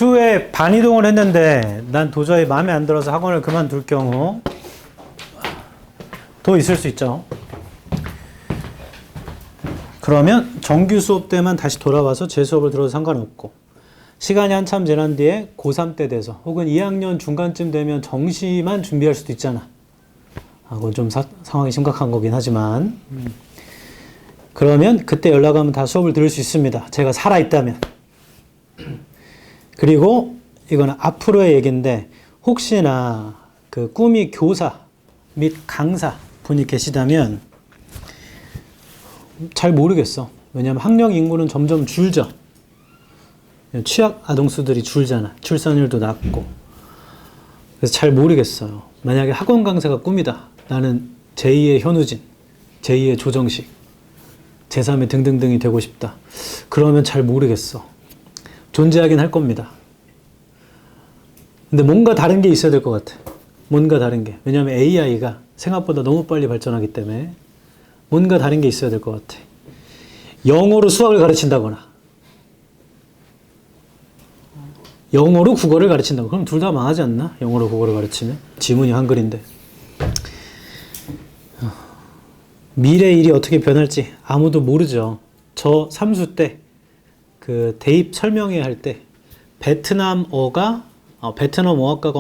주에 반이동을 했는데 난 도저히 마음에 안 들어서 학원을 그만둘 경우 또 있을 수 있죠. 그러면 정규 수업 때만 다시 돌아와서 제 수업을 들어도 상관없고, 시간이 한참 지난 뒤에 고3 때 돼서 혹은 2학년 중간쯤 되면 정시만 준비할 수도 있잖아. 그건 좀 상황이 심각한 거긴 하지만, 그러면 그때 연락하면 다 수업을 들을 수 있습니다. 제가 살아있다면. 그리고 이거는 앞으로의 얘기인데, 혹시나 그 꿈이 교사 및 강사 분이 계시다면 잘 모르겠어. 왜냐하면 학령 인구는 점점 줄죠. 취약 아동수들이 줄잖아. 출산율도 낮고. 그래서 잘 모르겠어요. 만약에 학원 강사가 꿈이다. 나는 제2의 현우진, 제2의 조정식, 제3의 등등등이 되고 싶다. 그러면 잘 모르겠어. 존재하긴 할 겁니다. 근데 뭔가 다른 게 있어야 될 것 같아. 뭔가 다른 게. 왜냐하면 AI가 생각보다 너무 빨리 발전하기 때문에 뭔가 다른 게 있어야 될 것 같아. 영어로 수학을 가르친다거나 영어로 국어를 가르친다고. 그럼 둘 다 망하지 않나? 영어로 국어를 가르치면. 지문이 한글인데. 미래 일이 어떻게 변할지 아무도 모르죠. 저 3수 때 그 대입 설명회 할 때 베트남 어학과가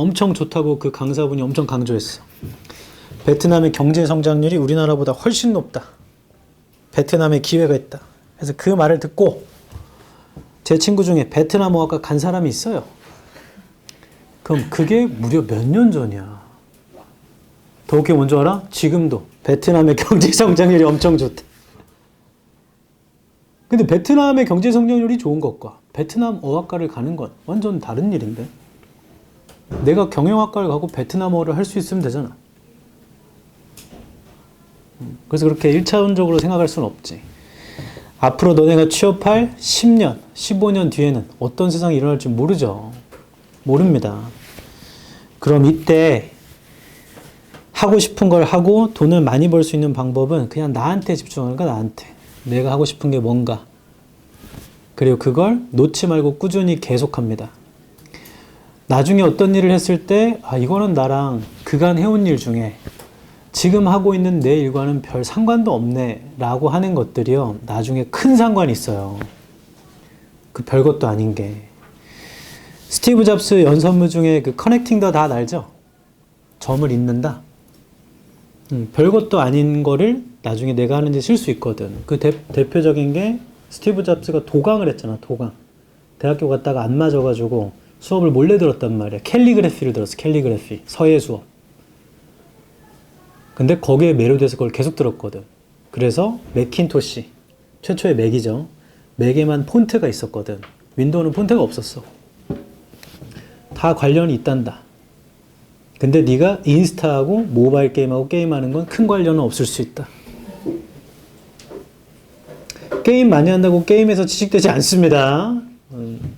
엄청 좋다고 그 강사분이 엄청 강조했어. 베트남의 경제 성장률이 우리나라보다 훨씬 높다. 베트남에 기회가 있다. 그래서 그 말을 듣고 제 친구 중에 베트남 어학과 간 사람이 있어요. 그럼 그게 무려 몇 년 전이야. 더 웃긴 뭔 줄 알아? 지금도 베트남의 경제 성장률이 엄청 좋대. 근데 베트남의 경제 성장률이 좋은 것과 베트남 어학과를 가는 건 완전 다른 일인데. 내가 경영학과를 가고 베트남어를 할 수 있으면 되잖아. 그래서 그렇게 1차원적으로 생각할 수는 없지. 앞으로 너네가 취업할 10년, 15년 뒤에는 어떤 세상이 일어날지 모르죠. 모릅니다. 그럼 이때 하고 싶은 걸 하고 돈을 많이 벌 수 있는 방법은 그냥 나한테 집중하는 거야. 나한테. 내가 하고 싶은 게 뭔가. 그리고 그걸 놓지 말고 꾸준히 계속합니다. 나중에 어떤 일을 했을 때 이거는 나랑 그간 해온 일 중에 지금 하고 있는 내 일과는 별 상관도 없네 라고 하는 것들이요, 나중에 큰 상관이 있어요. 그 별것도 아닌 게. 스티브 잡스 연설문 중에 그 커넥팅 더 닷 알죠? 점을 잇는다. 별것도 아닌 거를 나중에 내가 하는데 쓸 수 있거든. 그 대표적인 게 스티브 잡스가 도강을 했잖아. 도강. 대학교 갔다가 안 맞아가지고 수업을 몰래 들었단 말이야. 캘리그래피를 들었어. 캘리그래피. 서예 수업. 근데 거기에 매료돼서 그걸 계속 들었거든. 그래서 매킨토시. 최초의 맥이죠. 맥에만 폰트가 있었거든. 윈도우는 폰트가 없었어. 다 관련이 있단다. 근데 네가 인스타하고 모바일 게임하고 게임하는 건 큰 관련은 없을 수 있다. 게임 많이 한다고 게임에서 취직되지 않습니다.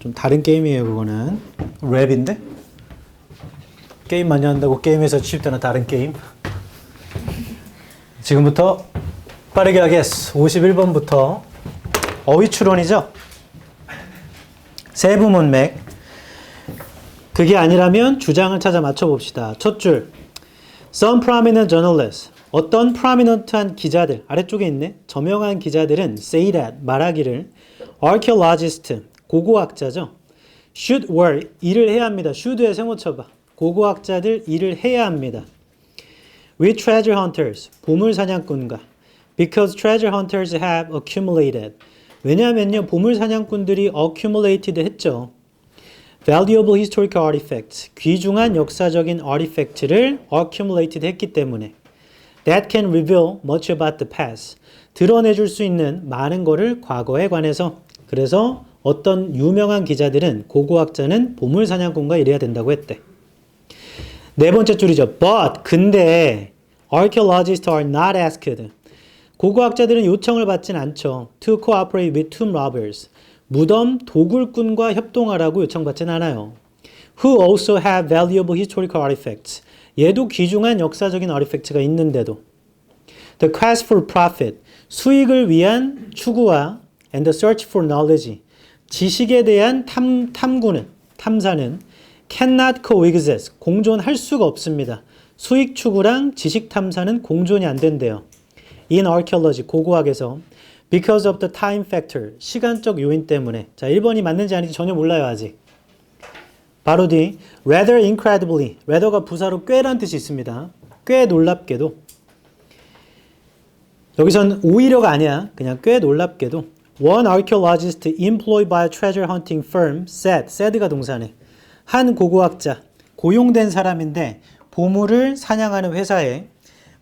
좀 다른 게임이에요. 그거는 랩인데 게임 많이 한다고 게임에서 취직되는 다른 게임. 지금부터 빠르게 하겠어. 51번부터 어휘 추론이죠. 세부문맥. 그게 아니라면 주장을 찾아 맞춰봅시다. 첫 줄. Some prominent journalists. 어떤 prominent한 기자들, 아래쪽에 있네. 저명한 기자들은 say that, 말하기를 archaeologist, 고고학자죠. should work, 일을 해야 합니다. should에 세모 쳐봐. 고고학자들 일을 해야 합니다. with treasure hunters, 보물사냥꾼과 because treasure hunters have accumulated. 왜냐하면요, 보물사냥꾼들이 accumulated 했죠. valuable historical artifacts, 귀중한 역사적인 artifact를 accumulated 했기 때문에 that can reveal much about the past, 드러내줄 수 있는 많은 거를 과거에 관해서. 그래서 어떤 유명한 기자들은 고고학자는 보물사냥꾼과 일해야 된다고 했대. 네 번째 줄이죠. But, 근데 archaeologists are not asked. 고고학자들은 요청을 받진 않죠. To cooperate with tomb robbers. 무덤 도굴꾼과 협동하라고 요청받진 않아요. Who also have valuable historical artifacts. 얘도 귀중한 역사적인 artifacts가 있는데도. The quest for profit. 수익을 위한 추구와 and the search for knowledge. 지식에 대한 탐구는, 탐사는 cannot coexist, 공존할 수가 없습니다. 수익 추구랑 지식 탐사는 공존이 안 된대요. In archaeology, 고고학에서 because of the time factor, 시간적 요인 때문에. 자, 1번이 맞는지 아닌지 전혀 몰라요, 아직. 바로 뒤 rather incredibly, rather가 부사로 꽤란 뜻이 있습니다. 꽤 놀랍게도. 여기선 오히려가 아니야. 그냥 꽤 놀랍게도 one archaeologist employed by a treasure hunting firm said가 동사네. 한 고고학자, 고용된 사람인데 보물을 사냥하는 회사에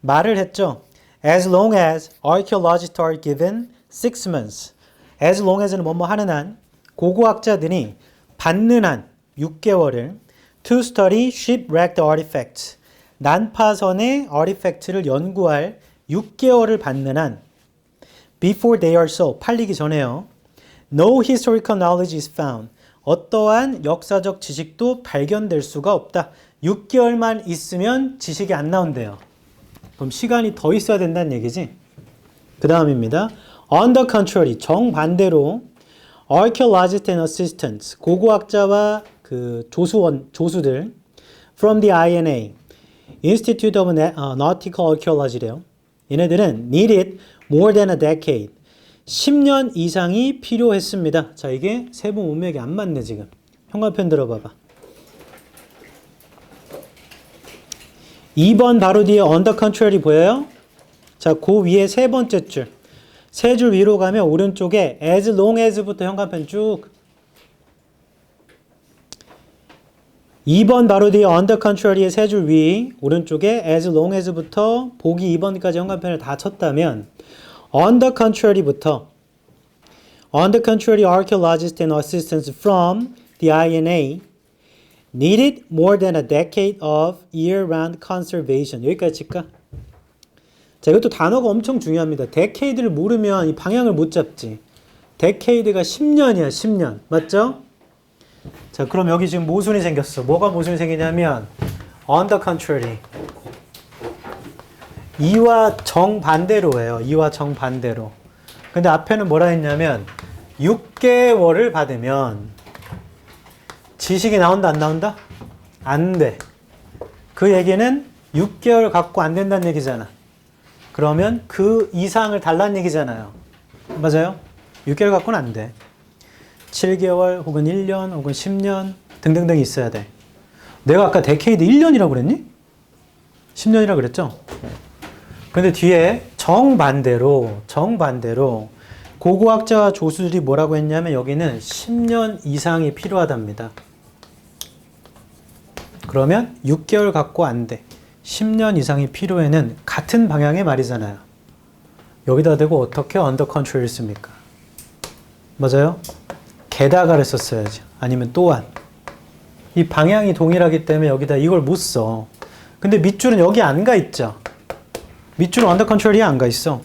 말을 했죠. As long as archaeologists are given 6 months. As long as는 뭐뭐 하는 한, 고고학자들이 받는 한 6개월을 to study shipwrecked artifacts. 난파선의 artifact를 연구할 6개월을 받는 한 before they are sold. 팔리기 전에요. No historical knowledge is found. 어떠한 역사적 지식도 발견될 수가 없다. 6개월만 있으면 지식이 안 나온대요. 그럼 시간이 더 있어야 된다는 얘기지. 그 다음입니다. On the contrary, 정반대로 archaeologists and assistants, 고고학자와 그 조수들 from the INA, Institute of Nautical Archaeology래요. 얘네들은 needed more than a decade. 10년 이상이 필요했습니다. 자, 이게 세부 문맥이 안 맞네, 지금. 형광펜 들어봐봐. 2번 바로 뒤에 on the contrary 보여요? 자, 그 위에 세 번째 줄. 세 줄 위로 가면 오른쪽에 as long as부터 형광펜 쭉. 2번 바로 뒤에 on the contrary의 세 줄 위, 오른쪽에 as long as부터 보기 2번까지 형광펜을 다 쳤다면 on the contrary부터 on the contrary archaeologists and assistants from the INA needed more than a decade of year-round conservation. 여기까지 칠까? 자, 이것도 단어가 엄청 중요합니다. decade를 모르면 이 방향을 못 잡지. decade가 10년이야, 10년. 맞죠? 자, 그럼 여기 지금 모순이 생겼어. 뭐가 모순이 생기냐면 on the contrary. 이와 정반대로예요. 이와 정반대로. 근데 앞에는 뭐라 했냐면 6개월을 받으면 지식이 나온다, 안 나온다? 안 돼. 그 얘기는 6개월 갖고 안 된다는 얘기잖아. 그러면 그 이상을 달라는 얘기잖아요. 맞아요? 6개월 갖고는 안 돼. 7개월 혹은 1년 혹은 10년 등등등 있어야 돼. 내가 아까 데케이드 1년이라고 그랬니? 10년이라고 그랬죠? 근데 뒤에 정반대로 고고학자와 조수들이 뭐라고 했냐면 여기는 10년 이상이 필요하답니다. 그러면 6개월 갖고 안 돼. 10년 이상이 필요해는 같은 방향의 말이잖아요. 여기다 대고 어떻게 under contrary를 씁니까? 맞아요? 게다가를 썼어야지. 아니면 또한. 이 방향이 동일하기 때문에 여기다 이걸 못 써. 근데 밑줄은 여기 안 가 있죠. 밑줄은 under contrary에 안 가 있어.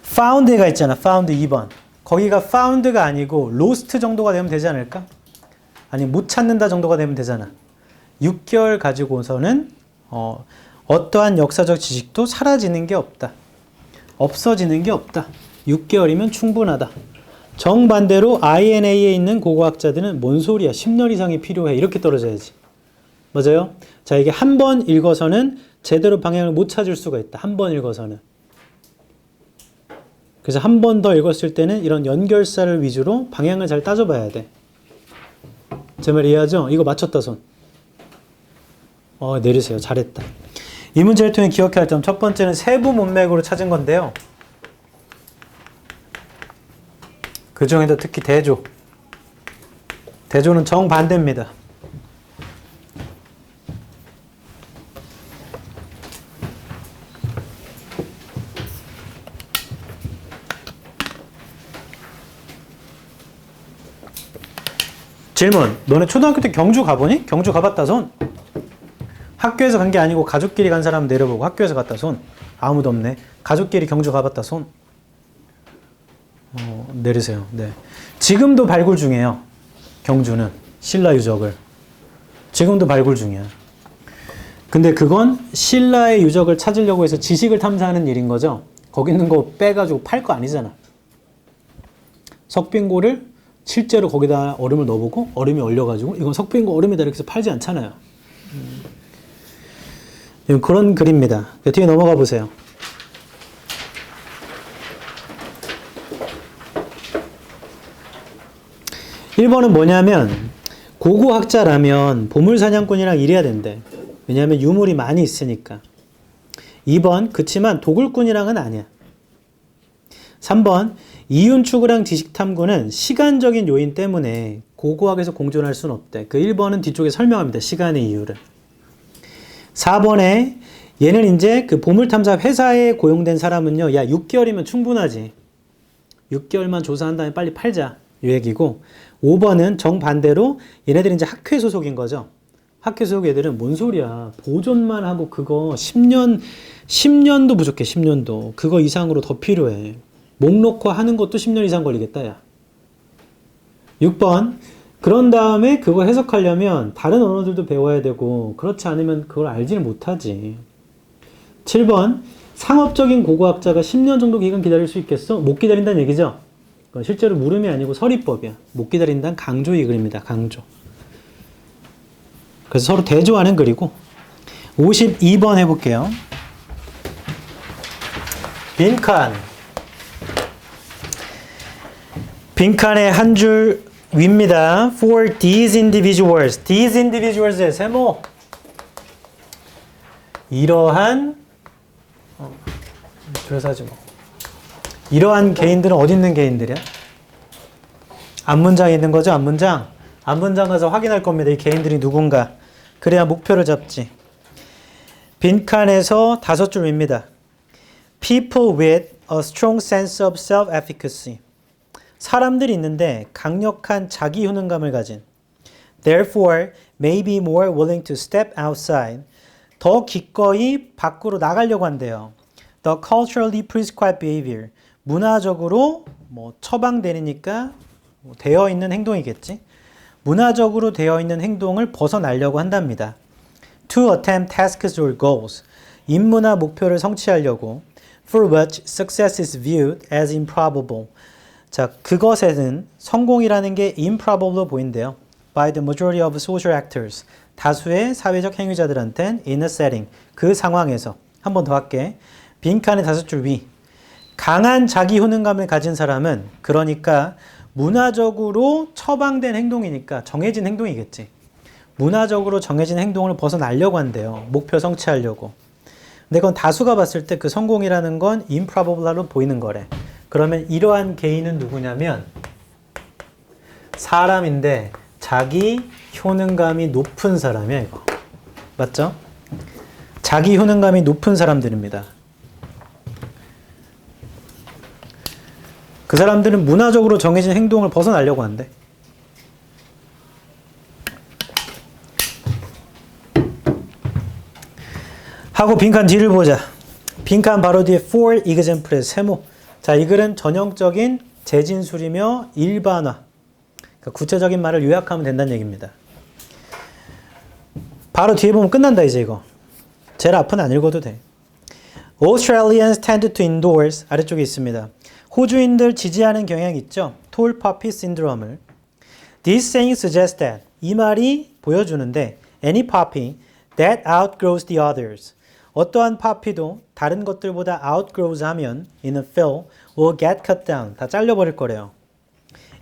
found가 있잖아. found 2번. 거기가 found가 아니고 lost 정도가 되면 되지 않을까? 아니 못 찾는다 정도가 되면 되잖아. 6개월 가지고서는 어떠한 역사적 지식도 사라지는 게 없다. 없어지는 게 없다. 6개월이면 충분하다. 정반대로 INA에 있는 고고학자들은 뭔 소리야? 10년 이상이 필요해. 이렇게 떨어져야지. 맞아요? 자, 이게 한 번 읽어서는 제대로 방향을 못 찾을 수가 있다. 한 번 읽어서는. 그래서 한 번 더 읽었을 때는 이런 연결사를 위주로 방향을 잘 따져봐야 돼. 제 말 이해하죠? 이거 맞췄다 손. 내리세요. 잘했다. 이 문제를 통해 기억해야 할 점. 첫 번째는 세부 문맥으로 찾은 건데요. 그 중에도 특히 대조. 대조는 정반대입니다. 질문. 너네 초등학교 때 경주 가보니? 경주 가봤다 손. 학교에서 간 게 아니고 가족끼리 간 사람 내려보고 학교에서 갔다 손. 아무도 없네. 가족끼리 경주 가봤다 손. 내리세요. 네. 지금도 발굴 중이에요. 경주는 신라 유적을. 지금도 발굴 중이야. 근데 그건 신라의 유적을 찾으려고 해서 지식을 탐사하는 일인 거죠. 거기 있는 거 빼가지고 팔 거 아니잖아. 석빙고를 실제로 거기다 얼음을 넣어보고 얼음이 얼려가지고 이건 석빙고 얼음이다 이렇게 해서 팔지 않잖아요. 그런 글입니다. 뒤에 넘어가 보세요. 1번은 뭐냐면 고고학자라면 보물사냥꾼이랑 일해야 된대. 왜냐하면 유물이 많이 있으니까. 2번 그치만 도굴꾼이랑은 아니야. 3번 이윤추구랑 지식탐구는 시간적인 요인 때문에 고고학에서 공존할 수는 없대. 그 1번은 뒤쪽에 설명합니다. 시간의 이유를. 4번에 얘는 이제 그 보물탐사 회사에 고용된 사람은요. 야 6개월이면 충분하지. 6개월만 조사한 다음에 빨리 팔자. 이 얘기고 5번은 정반대로 얘네들이 이제 학회 소속인 거죠. 학회 소속 애들은 뭔 소리야. 보존만 하고 그거 10년도 부족해. 10년도. 그거 이상으로 더 필요해. 목록화 하는 것도 10년 이상 걸리겠다. 야. 6번 그런 다음에 그거 해석하려면 다른 언어들도 배워야 되고 그렇지 않으면 그걸 알지는 못하지. 7번 상업적인 고고학자가 10년 정도 기간 기다릴 수 있겠어? 못 기다린다는 얘기죠. 그건 실제로 물음이 아니고 서리법이야. 못 기다린다는 강조 이 글입니다. 강조. 그래서 서로 대조하는 글이고 52번 해볼게요. 빈칸의 한 줄 위입니다. For these individuals. These individuals의 세모. 이러한 줄여서 하지 뭐. 이러한 개인들은 어디 있는 개인들이야? 앞문장에 있는 거죠? 앞문장. 앞문장 가서 확인할 겁니다. 이 개인들이 누군가. 그래야 목표를 잡지. 빈칸에서 5줄 위입니다. People with a strong sense of self-efficacy. 사람들이 있는데 강력한 자기 효능감을 가진. Therefore, may be more willing to step outside. 더 기꺼이 밖으로 나가려고 한대요. The culturally prescribed behavior. 문화적으로 처방되니까 되어 있는 행동이겠지. 문화적으로 되어 있는 행동을 벗어나려고 한답니다. To attempt tasks or goals. 임무나 목표를 성취하려고. For which success is viewed as improbable. 자, 그것에는 성공이라는 게 improbable로 보인대요. By the majority of social actors. 다수의 사회적 행위자들한텐 in a setting. 그 상황에서. 한 번 더 할게. 빈칸의 5줄 위. 강한 자기 효능감을 가진 사람은 그러니까 문화적으로 처방된 행동이니까 정해진 행동이겠지. 문화적으로 정해진 행동을 벗어나려고 한대요. 목표 성취하려고. 근데 그건 다수가 봤을 때 그 성공이라는 건 improbable로 보이는 거래. 그러면 이러한 개인은 누구냐면 사람인데 자기 효능감이 높은 사람이야 이거. 맞죠? 자기 효능감이 높은 사람들입니다. 그 사람들은 문화적으로 정해진 행동을 벗어나려고 한대. 하고 빈칸 뒤를 보자. 빈칸 바로 뒤에 for example의 세모. 자, 이 글은 전형적인 재진술이며 일반화. 그러니까 구체적인 말을 요약하면 된다는 얘기입니다. 바로 뒤에 보면 끝난다 이제 이거. 제일 앞은 안 읽어도 돼. Australians tend to endorse 아래쪽에 있습니다. 호주인들 지지하는 경향이 있죠. Tall poppy syndrome을. This saying suggests that 이 말이 보여주는데 any poppy that outgrows the others. 어떠한 poppy도 다른 것들보다 outgrows 하면 in a field will get cut down. 다 잘려버릴 거래요.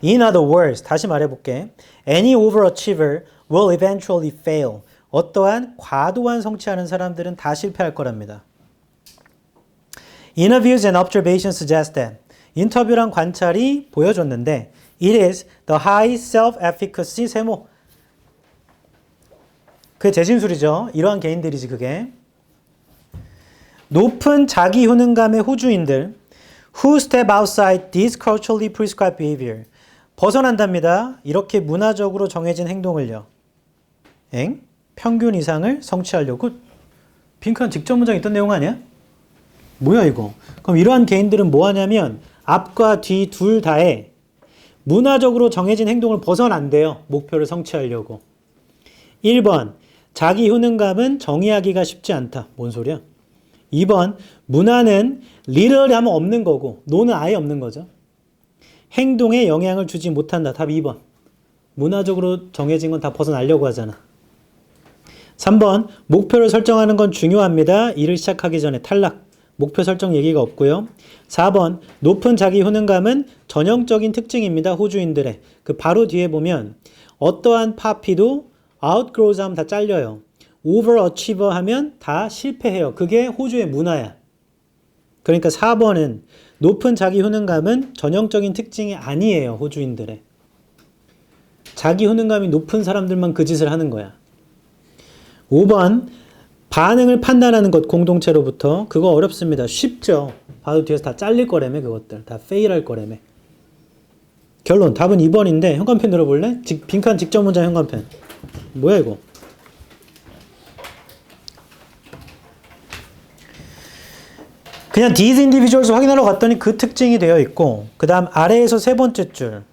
In other words, 다시 말해볼게. Any overachiever will eventually fail. 어떠한 과도한 성취하는 사람들은 다 실패할 거랍니다. Interviews and observations suggest that 인터뷰랑 관찰이 보여줬는데 it is the high self-efficacy 세모. 그게 재진술이죠. 이러한 개인들이지 그게. 높은 자기 효능감의 호주인들 who step outside this culturally prescribed behavior. 벗어난답니다. 이렇게 문화적으로 정해진 행동을요. 평균 이상을 성취하려고. 빈칸 직접 문장에 있던 내용 아니야? 뭐야 이거. 그럼 이러한 개인들은 뭐 하냐면 앞과 뒤 둘 다에 문화적으로 정해진 행동을 벗어난대요. 목표를 성취하려고. 1번 자기 효능감은 정의하기가 쉽지 않다. 뭔 소리야? 2번 문화는 literally 하면 없는 거고 no는 아예 없는 거죠. 행동에 영향을 주지 못한다. 답 2번. 문화적으로 정해진 건 다 벗어나려고 하잖아. 3번. 목표를 설정하는 건 중요합니다. 일을 시작하기 전에 탈락. 목표 설정 얘기가 없고요. 4번. 높은 자기 효능감은 전형적인 특징입니다. 호주인들의. 그 바로 뒤에 보면 어떠한 파피도 outgrows 하면 다 잘려요. overachiever 하면 다 실패해요. 그게 호주의 문화야. 그러니까 4번은 높은 자기 효능감은 전형적인 특징이 아니에요. 호주인들의. 자기 효능감이 높은 사람들만 그 짓을 하는 거야. 5번. 반응을 판단하는 것 공동체로부터. 그거 어렵습니다. 쉽죠. 바로 뒤에서 다 잘릴 거라며 그것들. 다 페일할 거라며. 결론. 답은 2번인데 현관펜 들어볼래? 빈칸 직접 문장 현관펜. 뭐야 이거? 그냥 these individuals 확인하러 갔더니 그 특징이 되어 있고 그 다음 아래에서 세 번째 줄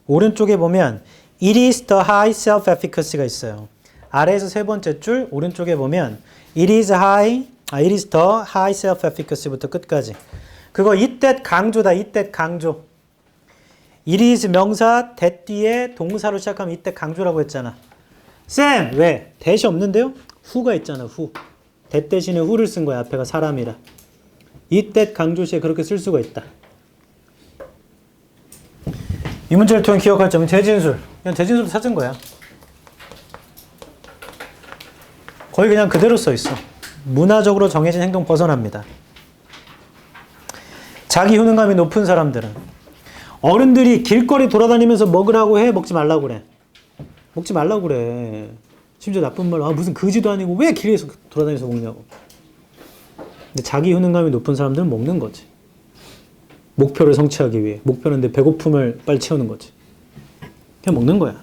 오른쪽에 보면 it is the high self-efficacy가 있어요. 아래에서 세 번째 줄 오른쪽에 보면 it is the high self-efficacy부터 끝까지 그거 it that 강조다. it that 강조. it is 명사 that 뒤에 동사로 시작하면 it that 강조라고 했잖아. 쌤! 왜? that이 없는데요? who가 있잖아. who. that 대신에 who를 쓴 거야. 앞에가 사람이라. it that 강조시에 그렇게 쓸 수가 있다. 이 문제를 통해 기억할 점은 대진술. 그냥 대진술 찾은 거야. 거의 그냥 그대로 써 있어. 문화적으로 정해진 행동 벗어납니다. 자기 효능감이 높은 사람들은 어른들이 길거리 돌아다니면서 먹으라고 해? 먹지 말라고 그래? 먹지 말라고 그래. 심지어 나쁜 말로 무슨 거지도 아니고 왜 길에서 돌아다니면서 먹냐고. 근데 자기 효능감이 높은 사람들은 먹는 거지. 목표를 성취하기 위해. 목표는 내 배고픔을 빨리 채우는 거지. 그냥 먹는 거야.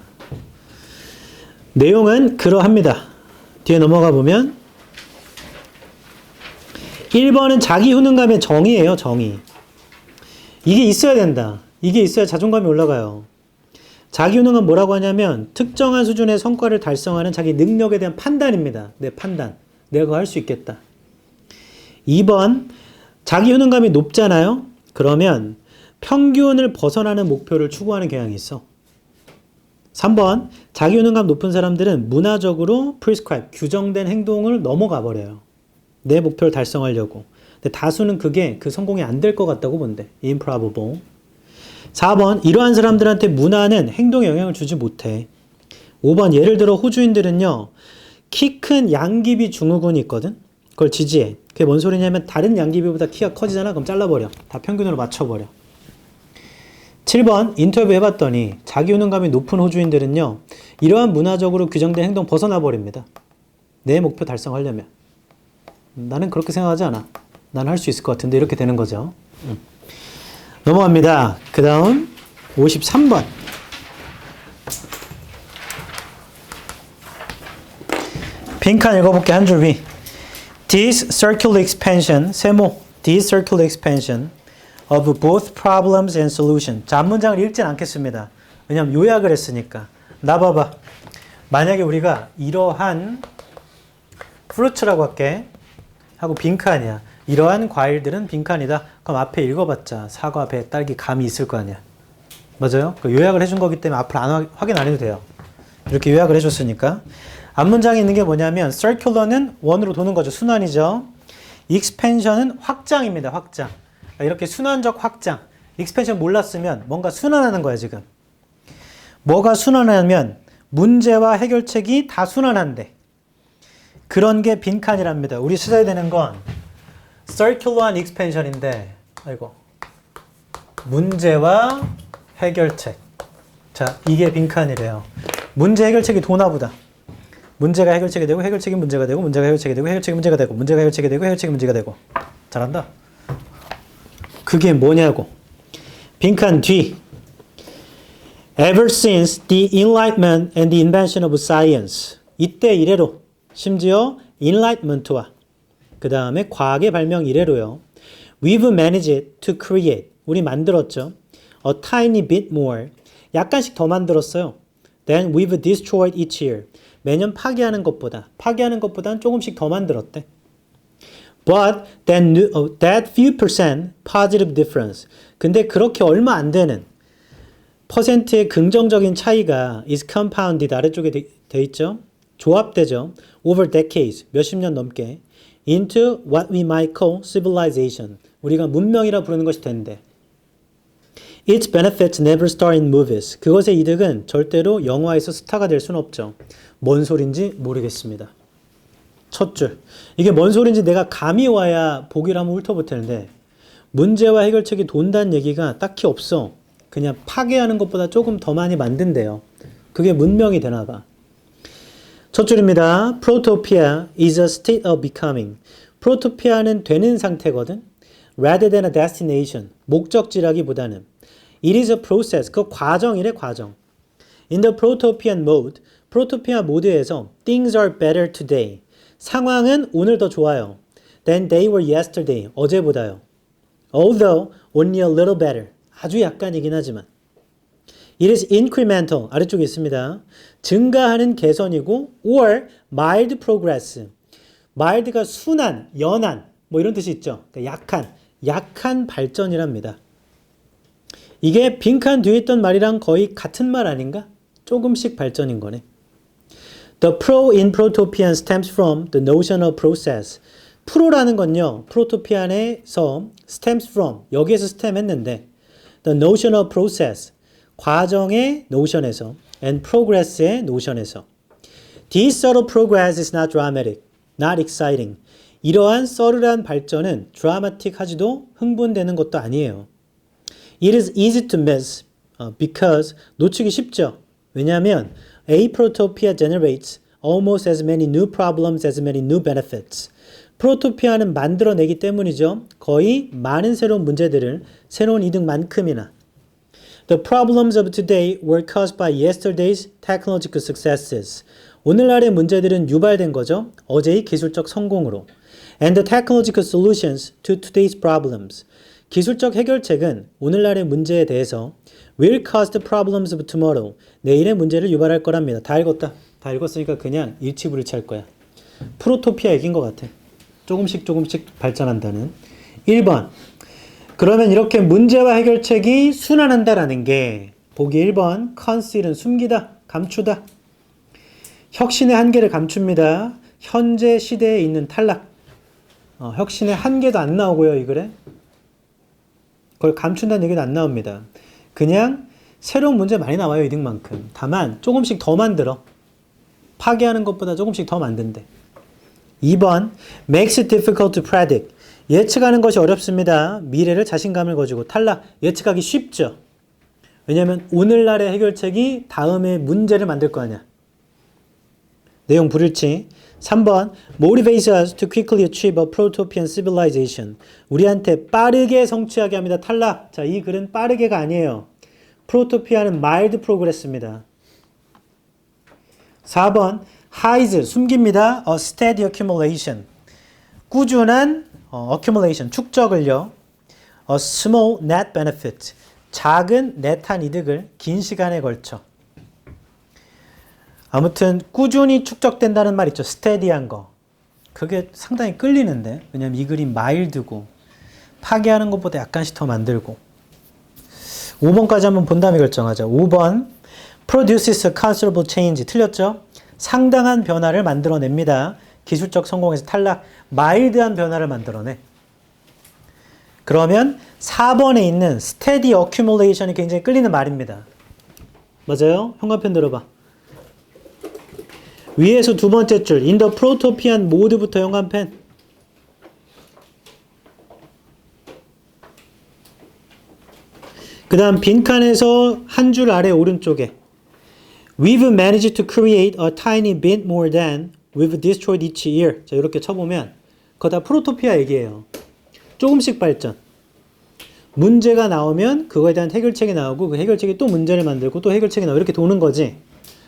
내용은 그러합니다. 뒤에 넘어가 보면 1번은 자기 효능감의 정의예요. 정의. 이게 있어야 된다. 이게 있어야 자존감이 올라가요. 자기 효능은 뭐라고 하냐면 특정한 수준의 성과를 달성하는 자기 능력에 대한 판단입니다. 내 판단. 내가 그거 할 수 있겠다. 2번 자기 효능감이 높잖아요. 그러면 평균을 벗어나는 목표를 추구하는 경향이 있어. 3번 자기 효능감 높은 사람들은 문화적으로 prescribe, 규정된 행동을 넘어가 버려요. 내 목표를 달성하려고. 근데 다수는 그게 그 성공이 안 될 것 같다고 본대. improbable. 4번 이러한 사람들한테 문화는 행동에 영향을 주지 못해. 5번 예를 들어 호주인들은요. 키 큰 양귀비 증후군이 있거든. 그걸 지지해. 그게 뭔 소리냐면 다른 양귀비보다 키가 커지잖아. 그럼 잘라버려. 다 평균으로 맞춰버려. 7번 인터뷰 해봤더니 자기 효능감이 높은 호주인들은요. 이러한 문화적으로 규정된 행동 벗어나 버립니다. 내 목표 달성하려면. 나는 그렇게 생각하지 않아. 난 할 수 있을 것 같은데 이렇게 되는 거죠. 넘어갑니다. 그 다음 53번. 빈칸 읽어볼게. 한 줄 위. This circular expansion, 세모. This circular expansion of both problems and solution. 자, 앞문장을 읽진 않겠습니다. 왜냐면 요약을 했으니까. 나 봐봐. 만약에 우리가 이러한 fruits라고 할게. 하고 빈칸이야. 이러한 과일들은 빈칸이다. 그럼 앞에 읽어봤자 사과, 배, 딸기, 감이 있을 거 아니야. 맞아요? 그 요약을 해준 거기 때문에 앞으로 확인 안 해도 돼요. 이렇게 요약을 해줬으니까. 앞문장에 있는 게 뭐냐면 circular는 원으로 도는 거죠. 순환이죠. expansion은 확장입니다. 확장. 이렇게 순환적 확장. expansion 몰랐으면 뭔가 순환하는 거야 지금. 뭐가 순환하냐면 문제와 해결책이 다 순환한대. 그런 게 빈칸이랍니다. 우리 써야 되는 건 circular한 expansion인데 아이고 문제와 해결책. 자, 이게 빈칸이래요. 문제 해결책이 도나보다. 문제가 해결책이 되고 해결책이 문제가 되고 문제가 해결책이 되고 해결책이 문제가 되고 문제가 해결책이 되고 해결책이 문제가 되고. 잘한다. 그게 뭐냐고. 빈칸 뒤. Ever since the Enlightenment and the invention of science. 이때 이래로. 심지어 Enlightenment와 그 다음에 과학의 발명 이래로요. We've managed to create. 우리 만들었죠. A tiny bit more. 약간씩 더 만들었어요. Then we've destroyed each year. 매년 파괴하는 것보다는 조금씩 더 만들었대. But that few percent positive difference. 근데 그렇게 얼마 안 되는 퍼센트의 긍정적인 차이가 is compounded 아래쪽에 돼 있죠. 조합되죠. Over decades, 몇십 년 넘게 into what we might call civilization. 우리가 문명이라 부르는 것이 된대. Its benefits never star in movies. 그것의 이득은 절대로 영화에서 스타가 될 수는 없죠. 뭔 소린지 모르겠습니다. 첫 줄. 이게 뭔 소린지 내가 감이 와야 보기를 한번 훑어볼 텐데 문제와 해결책이 돈다는 얘기가 딱히 없어. 그냥 파괴하는 것보다 조금 더 많이 만든대요. 그게 문명이 되나 봐. 첫 줄입니다. Protopia is a state of becoming. 프로토피아는 되는 상태거든. Rather than a destination. 목적지라기보다는. It is a process. 그 과정이래, 과정. In the protopian mode, 프로토피아 모드에서 things are better today. 상황은 오늘 더 좋아요. Than they were yesterday. 어제보다요. Although only a little better. 아주 약간이긴 하지만. It is incremental. 아래쪽에 있습니다. 증가하는 개선이고 or mild progress. mild가 순한, 연한 뭐 이런 뜻이 있죠. 그러니까 약한 발전이랍니다. 이게 빈칸 뒤에 있던 말이랑 거의 같은 말 아닌가? 조금씩 발전인 거네. The pro in protopian stems from the notion of process. 프로라는 건요. 프로토피안에서 stems from 여기에서 stem 했는데 the notion of process 과정의 notion에서 and progress의 notion에서 This subtle progress is not dramatic, not exciting. 이러한 서르란 발전은 dramatic하지도 흥분되는 것도 아니에요. It is easy to miss because 놓치기 쉽죠. 왜냐하면 A protopia generates almost as many new problems as many new benefits. 프로토피아는 만들어내기 때문이죠. 거의 많은 새로운 문제들을 새로운 이득만큼이나. The problems of today were caused by yesterday's technological successes. 오늘날의 문제들은 유발된 거죠. 어제의 기술적 성공으로. And the technological solutions to today's problems. 기술적 해결책은 오늘날의 문제에 대해서 will cause the problems of tomorrow. 내일의 문제를 유발할 거랍니다. 다 읽었다. 다 읽었으니까 그냥 일치불일치할 거야. 프로토피아 얘기인 것 같아. 조금씩 발전한다는. 1번. 그러면 이렇게 문제와 해결책이 순환한다라는 게 보기 1번 conceal은 숨기다, 감추다. 혁신의 한계를 감춥니다. 현재 시대에 있는 탈락. 혁신의 한계도 안 나오고요, 이 글에. 그걸 감춘다는 얘기도 안 나옵니다. 그냥 새로운 문제 많이 나와요, 이득만큼. 다만 조금씩 더 만들어. 파괴하는 것보다 조금씩 더 만든대. 2번 makes it difficult to predict. 예측하는 것이 어렵습니다. 미래를 자신감을 가지고 탈락. 예측하기 쉽죠. 왜냐하면 오늘날의 해결책이 다음에 문제를 만들 거 아니야. 내용 불일치. 3번 motivates us to quickly achieve a protopian civilization. 우리한테 빠르게 성취하게 합니다. 탈락. 자, 이 글은 빠르게가 아니에요. 프로토피아는 mild progress입니다. 4번 hides 숨깁니다. A steady accumulation. 꾸준한 accumulation 축적을요. A small net benefit. 작은 넷한 이득을 긴 시간에 걸쳐. 아무튼 꾸준히 축적된다는 말 있죠. 스테디한 거. 그게 상당히 끌리는데. 왜냐면 이 글이 마일드고 파괴하는 것보다 약간씩 더 만들고. 5번까지 한번 본 다음에 결정하자. 5번 produces a considerable change. 틀렸죠? 상당한 변화를 만들어냅니다. 기술적 성공에서 탈락. 마일드한 변화를 만들어내. 그러면 4번에 있는 steady accumulation이 굉장히 끌리는 말입니다. 맞아요? 현관펜 들어봐. 위에서 두 번째 줄 in the protopian mode부터 현관펜. 그 다음 빈칸에서 한 줄 아래 오른쪽에 We've managed to create a tiny bit more than we've destroyed each year. 자, 이렇게 쳐보면 그거 다 프로토피아 얘기예요. 조금씩 발전. 문제가 나오면 그거에 대한 해결책이 나오고 그 해결책이 또 문제를 만들고 또 해결책이 나오고 이렇게 도는 거지.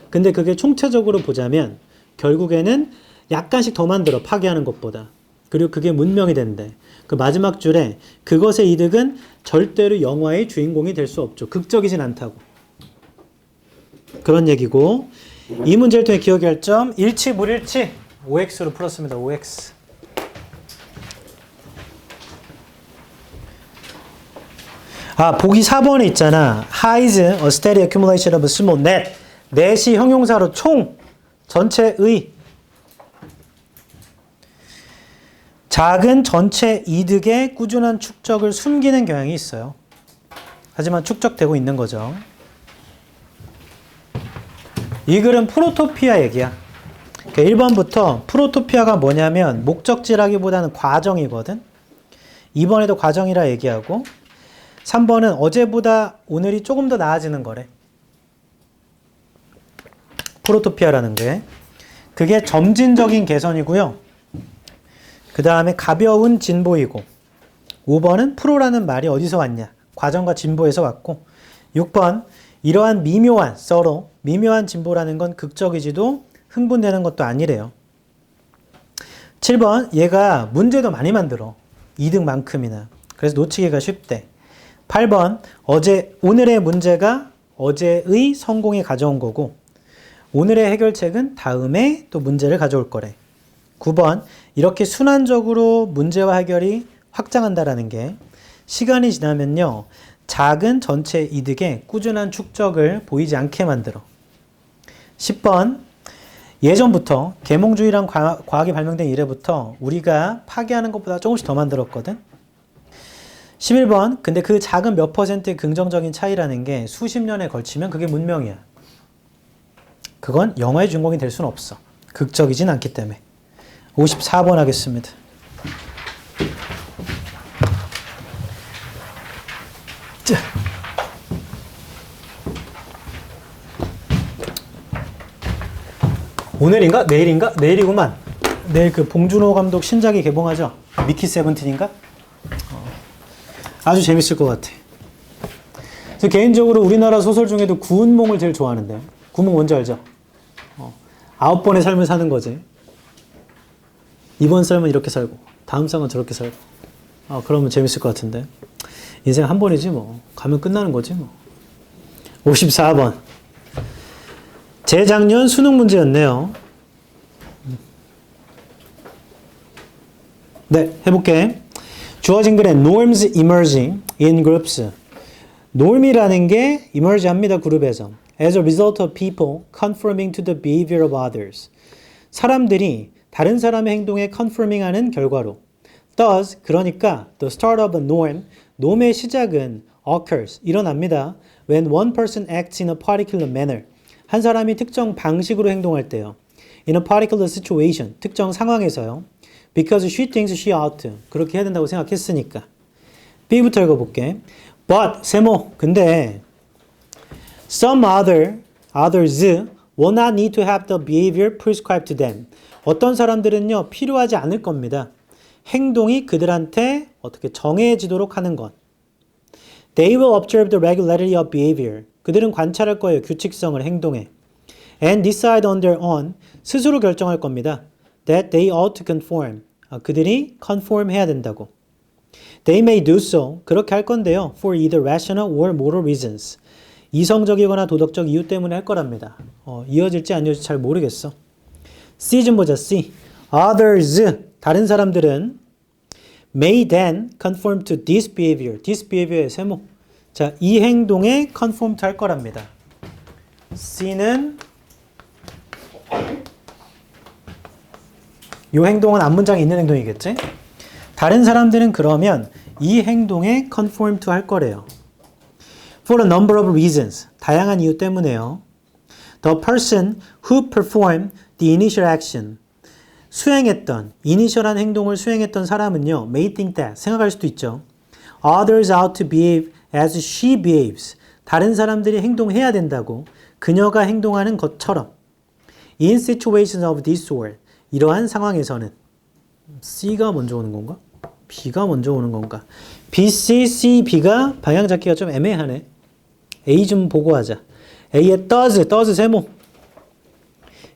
근데 그게 총체적으로 보자면 결국에는 약간씩 더 만들어. 파괴하는 것보다. 그리고 그게 문명이 된대. 그 마지막 줄에 그것의 이득은 절대로 영화의 주인공이 될 수 없죠. 극적이진 않다고. 그런 얘기고 이 문제를 통해 기억해야 할 점 일치불일치 5x로 풀었습니다. 5x 아, 보기 4번에 있잖아. hides a steady accumulation of small net. net이 형용사로 총, 전체의. 작은 전체 이득의 꾸준한 축적을 숨기는 경향이 있어요. 하지만 축적되고 있는 거죠. 이 글은 프로토피아 얘기야. 1번부터 프로토피아가 뭐냐면 목적지라기보다는 과정이거든. 2번에도 과정이라 얘기하고 3번은 어제보다 오늘이 조금 더 나아지는 거래. 프로토피아라는 게. 그게 점진적인 개선이고요. 그 다음에 가벼운 진보이고 5번은 프로라는 말이 어디서 왔냐? 과정과 진보에서 왔고 6번 이러한 미묘한 서로 미묘한 진보라는 건 극적이지도 흥분되는 것도 아니래요. 7번 얘가 문제도 많이 만들어. 이득만큼이나. 그래서 놓치기가 쉽대. 8번 오늘의 문제가 어제의 성공이 가져온 거고 오늘의 해결책은 다음에 또 문제를 가져올 거래. 9번 이렇게 순환적으로 문제와 해결이 확장한다라는 게 시간이 지나면요. 작은 전체 이득의 꾸준한 축적을 보이지 않게 만들어. 10번 예전부터 계몽주의란 과학이 발명된 이래부터 우리가 파괴하는 것보다 조금씩 더 만들었거든. 11번 근데 그 작은 몇 퍼센트의 긍정적인 차이라는 게 수십 년에 걸치면 그게 문명이야. 그건 영화의 주인공이 될 수는 없어. 극적이진 않기 때문에. 54번 하겠습니다. 자. 오늘인가? 내일인가? 내일이구만. 내일 그 봉준호 감독 신작이 개봉하죠? 미키 세븐틴인가? 아주 재밌을 것 같아. 그래서 개인적으로 우리나라 소설 중에도 구운몽을 제일 좋아하는데. 구운몽 뭔지 알죠? 9번의 삶을 사는 거지. 이번 삶은 이렇게 살고 다음 삶은 저렇게 살고 그러면 재밌을 것 같은데. 인생 한 번이지 뭐. 가면 끝나는 거지 뭐. 54번 재작년 수능 문제였네요. 네, 해볼게. 주어진 글에 norms emerging in groups. norm이라는 게 emerge 합니다. 그룹에서. as a result of people conforming to the behavior of others. 사람들이 다른 사람의 행동에 conforming 하는 결과로. thus, 그러니까 the start of a norm, norm의 시작은 occurs, 일어납니다. when one person acts in a particular manner. 한 사람이 특정 방식으로 행동할 때요. in a particular situation, 특정 상황에서요. because she thinks she ought to. 그렇게 해야 된다고 생각했으니까. B부터 읽어볼게. but, 세모, 근데 some others will not need to have the behavior prescribed to them. 어떤 사람들은요, 필요하지 않을 겁니다. 행동이 그들한테 어떻게 정해지도록 하는 것. They will observe the regularity of behavior. 그들은 관찰할 거예요. 규칙성을 행동에. And decide on their own. 스스로 결정할 겁니다. That they ought to conform. 그들이 conform 해야 된다고. They may do so. 그렇게 할 건데요. For either rational or moral reasons. 이성적이거나 도덕적 이유 때문에 할 거랍니다. 이어질지 안 이어질지 잘 모르겠어. C 좀 보자. C. Others. 다른 사람들은 may then conform to this behavior. This behavior의 세모. 자, 이 행동에 conform 할 거랍니다. C는 이 행동은 앞문장에 있는 행동이겠지? 다른 사람들은 그러면 이 행동에 conform 할 거래요. For a number of reasons. 다양한 이유 때문에요. The person who performed the initial action. 수행했던, 이니셜한 행동을 수행했던 사람은요, may think that, 생각할 수도 있죠. Others ought to behave as she behaves. 다른 사람들이 행동해야 된다고, 그녀가 행동하는 것처럼. In situations of this sort. 이러한 상황에서는. C가 먼저 오는 건가? B가 먼저 오는 건가? B, C, C, B가 방향 잡기가 좀 애매하네. A 좀 보고 하자. A의 does 세모.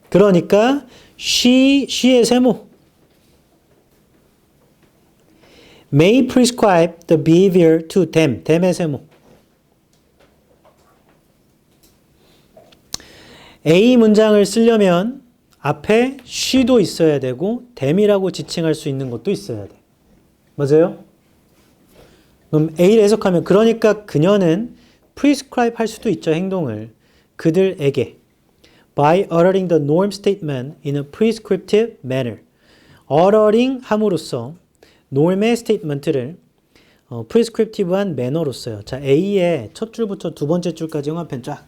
그러니까 she의 세모. may prescribe the behavior to them. them의 세모. A 문장을 쓰려면 앞에 she도 있어야 되고 them이라고 지칭할 수 있는 것도 있어야 돼. 맞아요? 그럼 A를 해석하면 그러니까 그녀는 prescribe 할 수도 있죠. 행동을. 그들에게. by uttering the norm statement in a prescriptive manner. uttering 함으로써 norm의 statement를 prescriptive한 매너로써요. 자, A의 첫 줄부터 두 번째 줄까지 형광펜 쫙.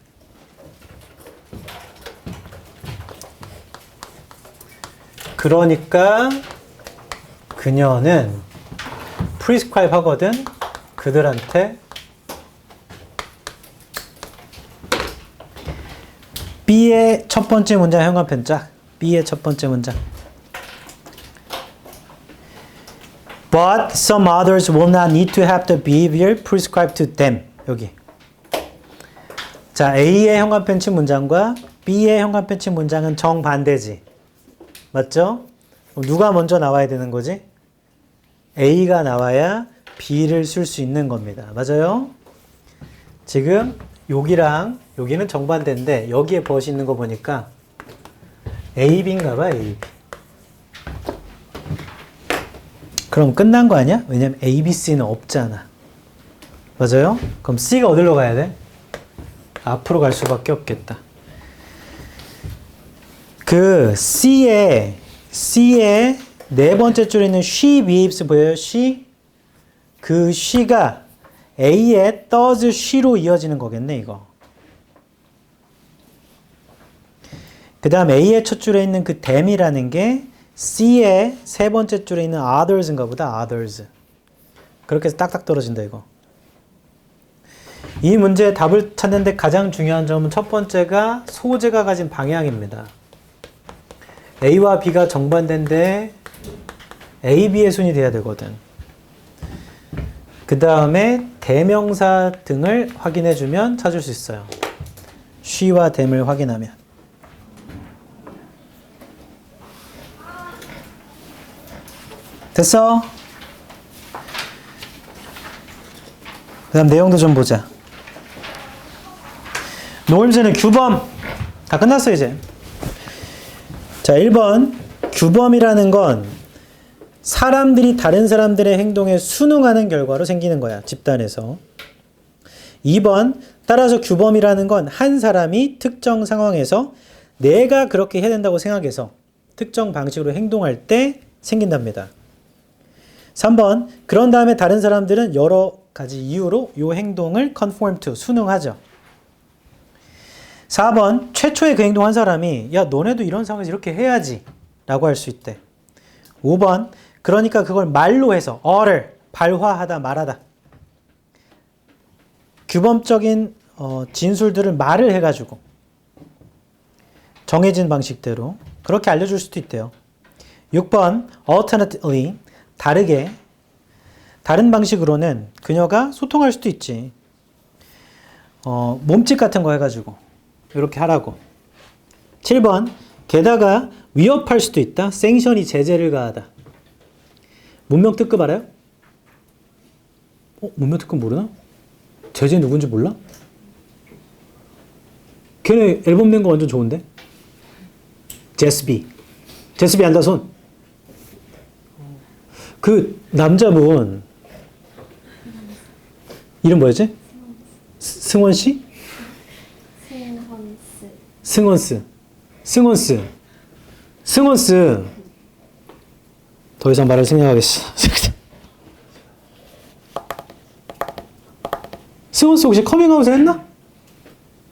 그러니까 그녀는 prescribe 하거든. 그들한테 B의 첫 번째 문장 형광펜 쫙. B의 첫 번째 문장. But some others will not need to have the behavior prescribed to them. 여기. 자, A의 형광펜 친 문장과 B의 형광펜 친 문장은 정반대지. 맞죠? 그럼 누가 먼저 나와야 되는 거지? A가 나와야 B를 쓸 수 있는 겁니다. 맞아요? 지금 여기랑 여기는 정반대인데 여기에 벗이 있는 거 보니까 A, B인가 봐. A, B. 그럼 끝난 거 아니야? 왜냐면 A, B, C는 없잖아. 맞아요? 그럼 C가 어디로 가야 돼? 앞으로 갈 수밖에 없겠다. 그 C의 네 번째 줄에 있는 she behaves 보여요? she? 그 she가 A의 does she로 이어지는 거겠네, 이거. 그 다음 A의 첫 줄에 있는 그 them이라는 게 C의 세 번째 줄에 있는 others인가 보다, others. 그렇게 해서 딱딱 떨어진다, 이거. 이 문제의 답을 찾는데 가장 중요한 점은 첫 번째가 소재가 가진 방향입니다. A와 B가 정반대인데 A, B의 순이 돼야 되거든. 그 다음에 대명사 등을 확인해주면 찾을 수 있어요. she와 them을 확인하면. 됐어? 그 다음 내용도 좀 보자. norms는 규범. 다 끝났어 이제. 자, 1번 규범이라는 건 사람들이 다른 사람들의 행동에 순응하는 결과로 생기는 거야. 집단에서. 2번 따라서 규범이라는 건 한 사람이 특정 상황에서 내가 그렇게 해야 된다고 생각해서 특정 방식으로 행동할 때 생긴답니다. 3번 그런 다음에 다른 사람들은 여러 가지 이유로 이 행동을 conform to 순응하죠. 4번 최초에 그 행동한 사람이 야 너네도 이런 상황에서 이렇게 해야지 라고 할 수 있대. 5번 그러니까 그걸 말로 해서 어를 발화하다 말하다. 규범적인 진술들을 말을 해가지고 정해진 방식대로 그렇게 알려줄 수도 있대요. 6번 alternatively 다르게 다른 방식으로는 그녀가 소통할 수도 있지. 몸짓 같은 거 해가지고 이렇게 하라고. 7번 게다가 위협할 수도 있다. 생션이 제재를 가하다. 문명특급 알아요? 문명특급 모르나? 제재 누군지 몰라? 걔네 앨범 낸 거 완전 좋은데? 제스비 안다 손. 그 남자분 이름 뭐였지? 승원 씨? 승원스. 더 이상 말할 생각 하겠어. 승원스 혹시 커밍아웃 했나?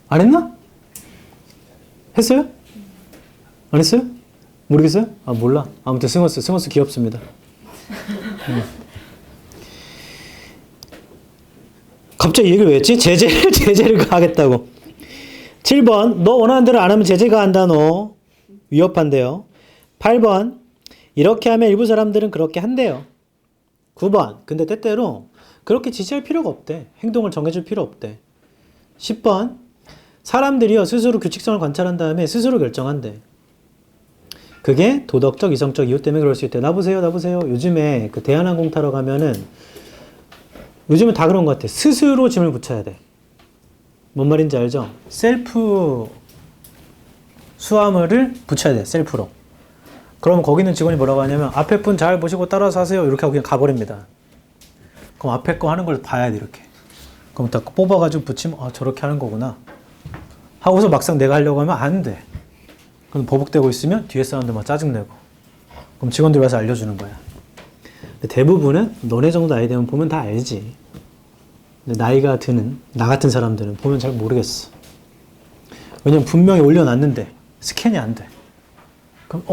안 했나? 했어요? 안 했어요? 모르겠어요? 아 몰라. 아무튼 승원스 귀엽습니다. 갑자기 얘기를 왜 했지? 제재를 가하겠다고. 7번 너 원하는 대로 안 하면 제재 가한다 너. 위협한대요. 8번 이렇게 하면 일부 사람들은 그렇게 한대요. 9번 근데 때때로 그렇게 지시할 필요가 없대. 행동을 정해줄 필요 없대. 10번 사람들이요 스스로 규칙성을 관찰한 다음에 스스로 결정한대. 그게 도덕적, 이성적 이유 때문에 그럴 수 있대. 나보세요. 요즘에 그 대한항공 타러 가면은 요즘은 다 그런 것 같아. 스스로 짐을 붙여야 돼. 뭔 말인지 알죠? 셀프 수화물을 붙여야 돼. 셀프로. 그러면 거기는 직원이 뭐라고 하냐면 앞에 분 잘 보시고 따라서 하세요. 이렇게 하고 그냥 가버립니다. 그럼 앞에 거 하는 걸 봐야 돼, 이렇게. 그럼 딱 뽑아가지고 붙이면, 아, 저렇게 하는 거구나. 하고서 막상 내가 하려고 하면 안 돼. 그럼 버벅대고 있으면 뒤에 사람들 막 짜증내고. 그럼 직원들 와서 알려주는 거야. 근데 대부분은 너네 정도 나이 되면 보면 다 알지. 근데 나이가 드는, 나 같은 사람들은 보면 잘 모르겠어. 왜냐면 분명히 올려놨는데 스캔이 안 돼. 그럼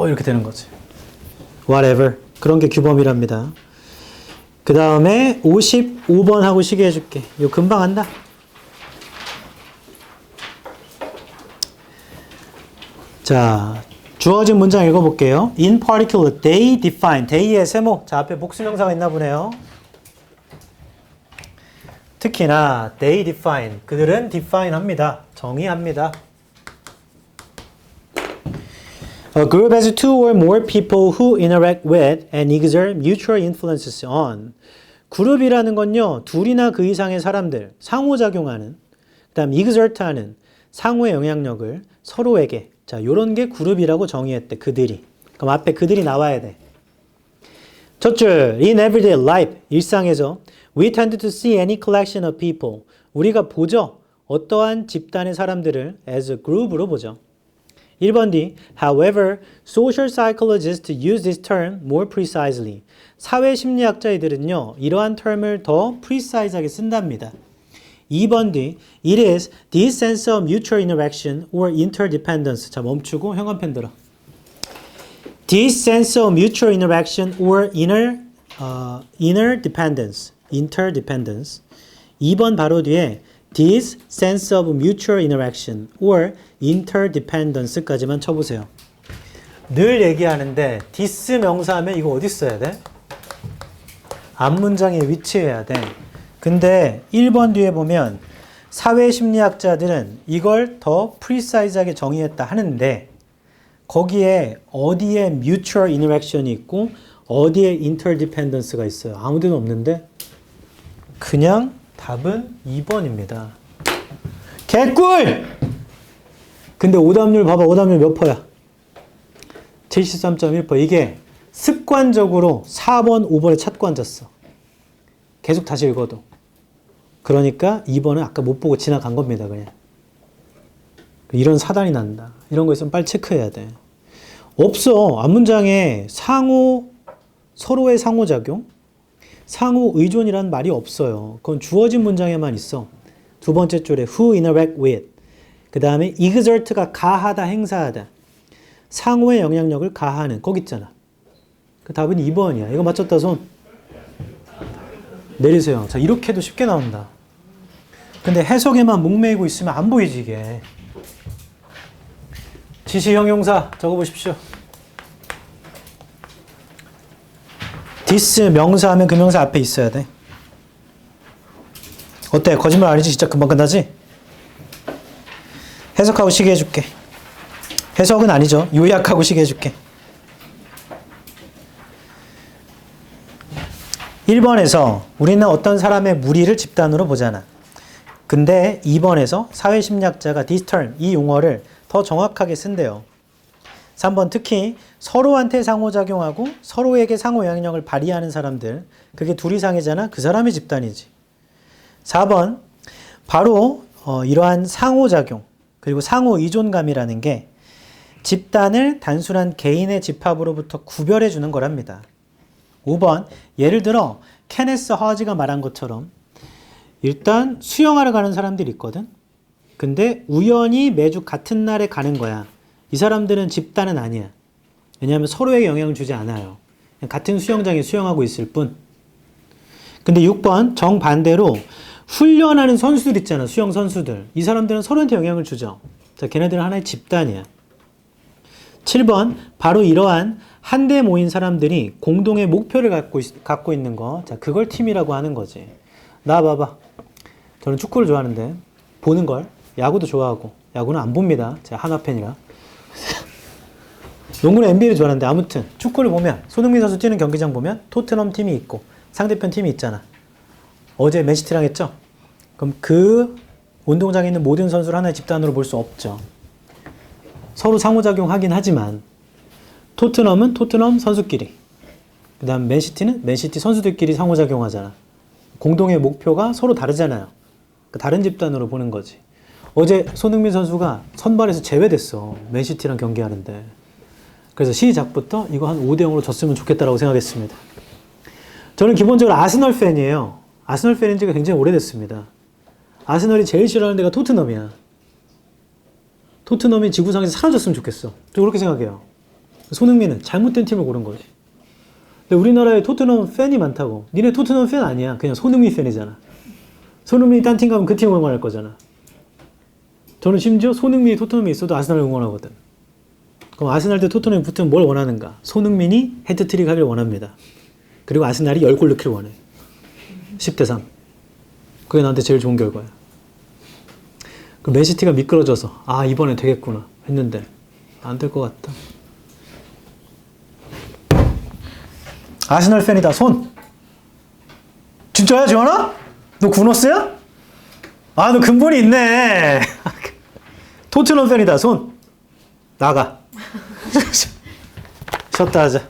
이렇게 되는 거지. Whatever. 그런 게 규범이랍니다. 그 다음에 55번 하고 시계 해줄게. 이거 금방 한다. 자, 주어진 문장 읽어볼게요. In particular, they define. they의 세모. 자, 앞에 복수명사가 있나 보네요. 특히나 they define. 그들은 define 합니다. 정의합니다. A group has two or more people who interact with and exert mutual influences on. 그룹이라는 건요, 둘이나 그 이상의 사람들, 상호작용하는, 그 다음 exert하는 상호의 영향력을 서로에게, 자, 요런 게 그룹이라고 정의했대, 그들이. 그럼 앞에 그들이 나와야 돼. 첫 줄, in everyday life, 일상에서 we tend to see any collection of people. 우리가 보죠. 어떠한 집단의 사람들을 as a group으로 보죠. 1번 D. However, social psychologists use this term more precisely. 사회심리학자들은요, 이러한 term을 더 precise하게 쓴답니다. 2번 D. It is this sense of mutual interaction or interdependence. 자, 멈추고 형광펜 들어. This sense of mutual interaction or interdependence. 2번 바로 뒤에 this sense of mutual interaction or interdependence까지만 쳐보세요. 늘 얘기하는데 this 명사하면 이거 어디 써야 돼? 앞문장에 위치해야 돼. 근데 1번 뒤에 보면 사회심리학자들은 이걸 더 precise하게 정의했다 하는데 거기에 어디에 mutual interaction이 있고 어디에 interdependence가 있어요? 아무 데도 없는데 그냥 답은 2번입니다. 개꿀! 근데 오답률 봐봐. 오답률 몇 퍼야? 73.1%. 이게 습관적으로 4번, 5번에 찾고 앉았어. 계속 다시 읽어도. 그러니까 2번은 아까 못 보고 지나간 겁니다. 그냥. 이런 사단이 난다. 이런 거 있으면 빨리 체크해야 돼. 없어. 앞문장에 서로의 상호작용? 상호 의존이라는 말이 없어요. 그건 주어진 문장에만 있어. 두 번째 줄에 who interact with. 그 다음에 exert가 가하다, 행사하다. 상호의 영향력을 가하는. 거기 있잖아. 그 답은 2번이야. 이거 맞췄다 손. 내리세요. 자, 이렇게도 쉽게 나온다. 근데 해석에만 목매이고 있으면 안 보이지 이게. 지시 형용사 적어보십시오. this 명사하면 그 명사 앞에 있어야 돼. 어때? 거짓말 아니지? 진짜 금방 끝나지? 해석하고 시계 해줄게. 해석은 아니죠. 요약하고 시계 해줄게. 1번에서 우리는 어떤 사람의 무리를 집단으로 보잖아. 근데 2번에서 사회심리학자가 this term, 이 용어를 더 정확하게 쓴대요. 3번 특히 서로한테 상호작용하고 서로에게 상호 영향력을 발휘하는 사람들, 그게 둘 이상이잖아. 그 사람이 집단이지. 4번 바로 이러한 상호작용 그리고 상호 의존감이라는 게 집단을 단순한 개인의 집합으로부터 구별해 주는 거랍니다. 5번 예를 들어 케네스 허즈가 말한 것처럼 일단 수영하러 가는 사람들이 있거든. 근데 우연히 매주 같은 날에 가는 거야. 이 사람들은 집단은 아니야. 왜냐하면 서로에게 영향을 주지 않아요. 그냥 같은 수영장에 수영하고 있을 뿐. 근데 6번 정반대로 훈련하는 선수들 있잖아. 수영 선수들. 이 사람들은 서로한테 영향을 주죠. 자, 걔네들은 하나의 집단이야. 7번 바로 이러한 한데 모인 사람들이 공동의 목표를 갖고 있는 거. 자, 그걸 팀이라고 하는 거지. 나 봐봐. 저는 축구를 좋아하는데 보는 걸 야구도 좋아하고 야구는 안 봅니다. 제가 하나 팬이라. 농구는 NBA를 좋아하는데 아무튼 축구를 보면 손흥민 선수 뛰는 경기장 보면 토트넘 팀이 있고 상대편 팀이 있잖아. 어제 맨시티랑 했죠? 그럼 그 운동장에 있는 모든 선수를 하나의 집단으로 볼 수 없죠. 서로 상호작용하긴 하지만 토트넘은 토트넘 선수끼리, 그 다음 맨시티는 맨시티 선수들끼리 상호작용하잖아. 공동의 목표가 서로 다르잖아요. 그러니까 다른 집단으로 보는 거지. 어제 손흥민 선수가 선발에서 제외됐어. 맨시티랑 경기하는데. 그래서 시작부터 이거 한 5대 0으로 졌으면 좋겠다라고 생각했습니다. 저는 기본적으로 아스널 팬이에요. 아스널 팬인 지가 굉장히 오래됐습니다. 아스널이 제일 싫어하는 데가 토트넘이야. 토트넘이 지구상에서 사라졌으면 좋겠어. 저 그렇게 생각해요. 손흥민은 잘못된 팀을 고른 거지. 근데 우리나라에 토트넘 팬이 많다고. 니네 토트넘 팬 아니야. 그냥 손흥민 팬이잖아. 손흥민이 딴 팀 가면 그 팀 응원할 거잖아. 저는 심지어 손흥민이 토트넘에 있어도 아스널을 응원하거든. 그럼 아스날 대 토트넘이 붙으면 뭘 원하는가? 손흥민이 헤드트릭 하길 원합니다. 그리고 아스날이 10골 넣기를 원해. 10대 3. 그게 나한테 제일 좋은 결과야. 그 맨시티가 미끄러져서 아 이번에 되겠구나 했는데 안 될 것 같다. 아스널 팬이다. 손. 진짜야 지원아? 너 구너스야? 아 너 근본이 있네. 토트넘 팬이다. 손. 나가. 쉬었다 하자.